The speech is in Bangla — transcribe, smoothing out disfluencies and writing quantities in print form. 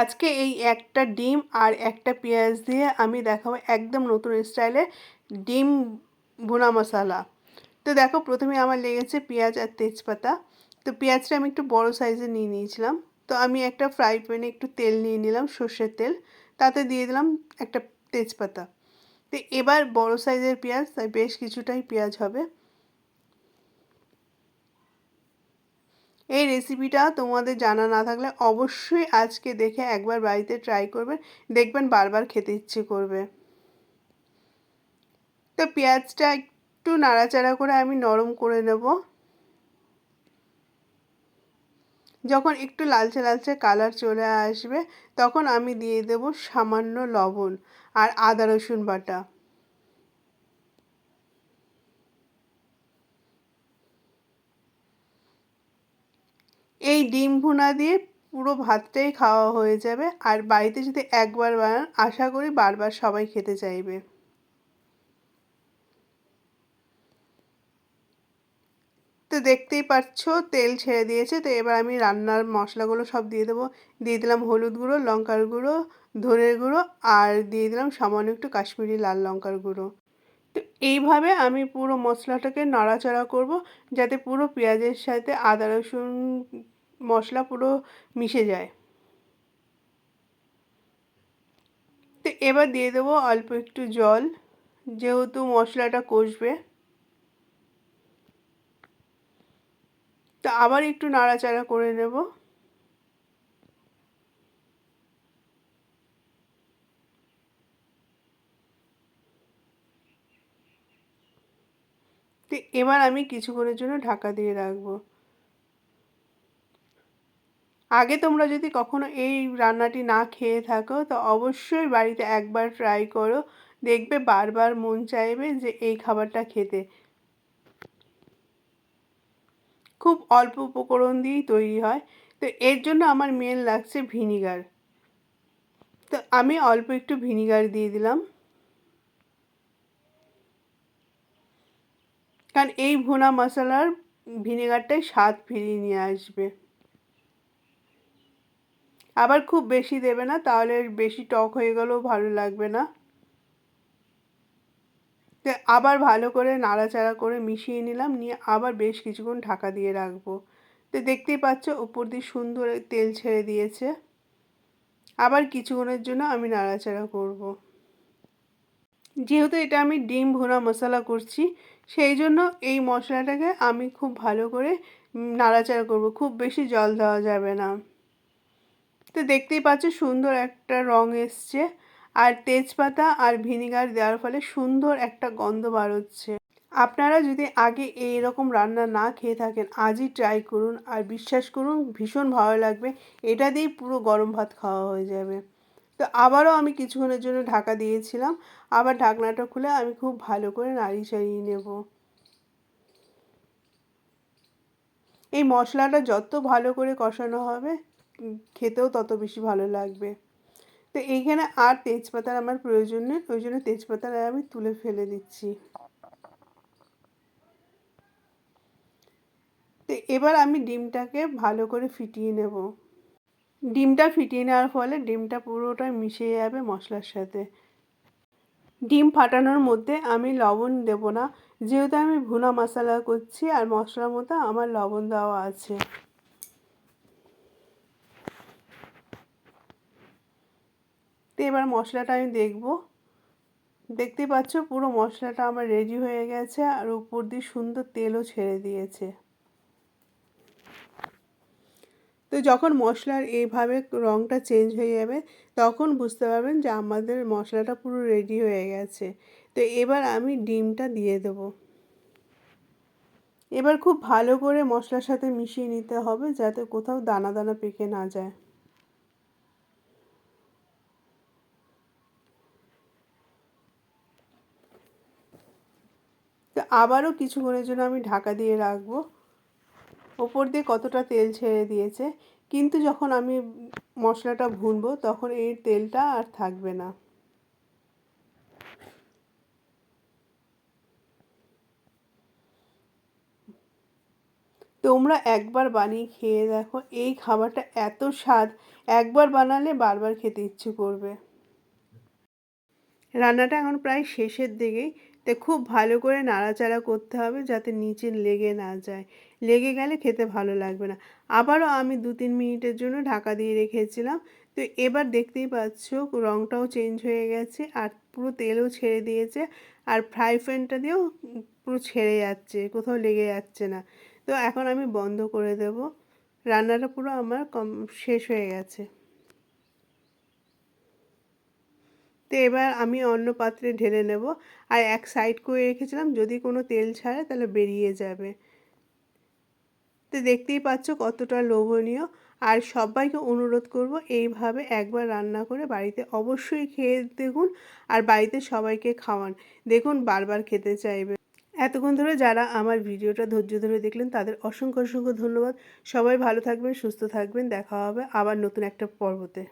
আজকে এই একটা ডিম আর একটা পেঁয়াজ দিয়ে আমি দেখাবো একদম নতুন স্টাইলে ডিম ভুনা মশলা। তো দেখো, প্রথমে আমার লেগেছে পেঁয়াজ আর তেজপাতা। তো পেঁয়াজটা আমি একটু বড় সাইজে নিয়ে নিয়েছিলাম। তো আমি একটা ফ্রাই প্যানে একটু তেল নিয়ে নিলাম, সর্ষের তেল। তাতে দিয়ে দিলাম একটা তেজপাতা। তো এবার বড় সাইজের পেঁয়াজ, তাই বেশ কিছুটাই পেঁয়াজ হবে। এই রেসিপিটা তোমাদের জানা না থাকলে অবশ্যই আজকে দেখে একবার বাড়িতে ট্রাই করবেন, দেখবেন বারবার খেতে ইচ্ছে করবে। তো পেঁয়াজটা একটু নাড়াচাড়া করে আমি নরম করে নেব। যখন একটু লালচে লালচে কালার চলে আসবে তখন আমি দিয়ে দেব সামান্য লবণ আর আদা রসুন বাটা। এই ডিম ভুনা দিয়ে পুরো ভাতটাই খাওয়া হয়ে যাবে, আর বাড়িতে যদি একবার বানান আশা করি বারবার সবাই খেতে চাইবে। তো দেখতেই পাচ্ছ তেল ছেড়ে দিয়েছে। তো এবার আমি রান্নার মশলাগুলো সব দিয়ে দেবো। দিয়ে দিলাম হলুদ গুঁড়ো, লঙ্কার গুঁড়ো, ধনের গুঁড়ো, আর দিয়ে দিলাম সামান্য একটু কাশ্মীরি লাল লঙ্কার গুঁড়ো। তো এইভাবে আমি পুরো মশলাটাকে নাড়াচাড়া করব, যাতে পুরো পেঁয়াজের সাথে আদা রসুন মশলা পুরো মিশে যায়। তো এবার দিয়ে দেবো অল্প একটু জল, যেহেতু মশলাটা কষবে। তো আবার একটু নাড়াচাড়া করে নেব। তো এবার আমি কিছুক্ষণের জন্য ঢাকা দিয়ে রাখবো। আগে তোমরা যদি কখনো এই রান্নাটি না খেয়ে থাকো তো অবশ্যই বাড়িতে একবার ট্রাই করো, দেখবে বারবার মন চাইবে যে এই খাবারটা খেতে। খুব অল্প উপকরণ দিয়েই তৈরি হয়। তো এর জন্য আমার মেন লাগছে ভিনিগার। তো আমি অল্প একটু ভিনিগার দিয়ে দিলাম, কারণ এই ভুনা মশলার ভিনেগারটাই স্বাদ ফিরিয়ে নিয়ে আসবে। আবার খুব বেশি দেবে না, তাহলে বেশি টক হয়ে গেলেও ভালো লাগবে না। তো আবার ভালো করে নাড়াচাড়া করে মিশিয়ে নিলাম, নিয়ে আবার বেশ কিছুক্ষণ ঢাকা দিয়ে রাখবো। তো দেখতেই পাচ্ছ উপর দিয়ে সুন্দর তেল ছেড়ে দিয়েছে। আবার কিছুক্ষণের জন্য আমি নাড়াচাড়া করব। যেহেতু এটা আমি ডিম ভুনা মশলা করছি, সেই জন্য এই মশলাটাকে আমি খুব ভালো করে নাড়াচাড়া করব, খুব বেশি জল দেওয়া যাবে না। তো দেখতেই পাচ্ছ সুন্দর একটা রং এসছে, আর তেজপাতা আর ভিনিগার দেওয়ার ফলে সুন্দর একটা গন্ধ বার হচ্ছে। আপনারা যদি আগে এই রকম রান্না না খেয়ে থাকেন আজই ট্রাই করুন, আর বিশ্বাস করুন ভীষণ ভালো লাগবে। এটা দিয়েই পুরো গরম ভাত খাওয়া হয়ে যাবে। তো আবারও আমি কিছুক্ষণের জন্য ঢাকা দিয়েছিলাম। আবার ঢাকনাটা খুলে আমি খুব ভালো করে নাড়িয়ে চাড়িয়ে নেব। এই মশলাটা যত ভালো করে কষানো হবে খেতেও তত বেশি ভালো লাগবে। তো এইখানে আর তেজপাতার আমার প্রয়োজন নেই, ওই জন্য তেজপাতাটা আমি তুলে ফেলে দিচ্ছি। তো এবার আমি ডিমটাকে ভালো করে ফিটিয়ে নেব। ডিমটা ফিটিয়ে নেওয়ার ফলে ডিমটা পুরোটা মিশে যাবে মশলার সাথে। ডিম ফাটানোর মধ্যে আমি লবণ দেব না, যেহেতু আমি ভুনা মশলা করছি আর মশলার মধ্যে আমার লবণ দেওয়া আছে। তো এবার মশলাটা আমি দেখব। দেখতে পাচ্ছ পুরো মশলাটা আমার রেডি হয়ে গেছে, আর উপর দিয়ে সুন্দর তেলও ছেড়ে দিয়েছে। তো যখন মশলার এইভাবে রঙটা চেঞ্জ হয়ে যাবে তখন বুঝতে পারবেন যে আমাদের মশলাটা পুরো রেডি হয়ে গেছে। তো এবার আমি ডিমটা দিয়ে দেব। এবার খুব ভালো করে মশলার সাথে মিশিয়ে নিতে হবে, যাতে কোথাও দানা দানা পেকে না যায়। তো আবারও কিছুক্ষণের জন্য আমি ঢাকা দিয়ে রাখবো। ওপর দিয়ে কতটা তেল ছেড়ে দিয়েছে, কিন্তু যখন আমি মশলাটা ভুনবো তখন এই তেলটা আর থাকবে না। তো তোমরা একবার বানিয়ে খেয়ে দেখো, এই খাবারটা এত স্বাদ, একবার বানালে বারবার খেতে ইচ্ছে করবে। রান্নাটা এখন প্রায় শেষের দিকেই, তো খুব ভালো করে নাড়াচাড়া করতে হবে যাতে নিচে লেগে না যায়। লেগে গেলে খেতে ভালো লাগবে না। আবারও আমি 2-3 মিনিটের জন্য ঢাকা দিয়ে রেখেছিলাম। তো এবার দেখতেই পাচ্ছ রঙটাও চেঞ্জ হয়ে গেছে আর পুরো তেলও ছেড়ে দিয়েছে, আর ফ্রাই প্যানটা দিয়েও পুরো ছেড়ে যাচ্ছে, কোথাও লেগে যাচ্ছে না। তো এখন আমি বন্ধ করে দেব। রান্নাটা পুরো আমার শেষ হয়ে গেছে। তো এবার আমি অন্য পাত্রে ঢেলে নেব, আর এক সাইড করে রেখেছিলাম, যদি কোনো তেল ছাড়ে তাহলে বেরিয়ে যাবে। তো দেখতেই পাচ্ছ কতটা লোভনীয়। আর সবাইকে অনুরোধ করব এইভাবে একবার রান্না করে বাড়িতে অবশ্যই খেয়ে দেখুন, আর বাড়িতে সবাইকে খাওয়ান, দেখুন বারবার খেতে চাইবে। এতক্ষণ ধরে যারা আমার ভিডিওটা ধৈর্য ধরে দেখলেন তাদের অসংখ্য অসংখ্য ধন্যবাদ। সবাই ভালো থাকবেন, সুস্থ থাকবেন, দেখা হবে আবার নতুন একটা পর্বতে।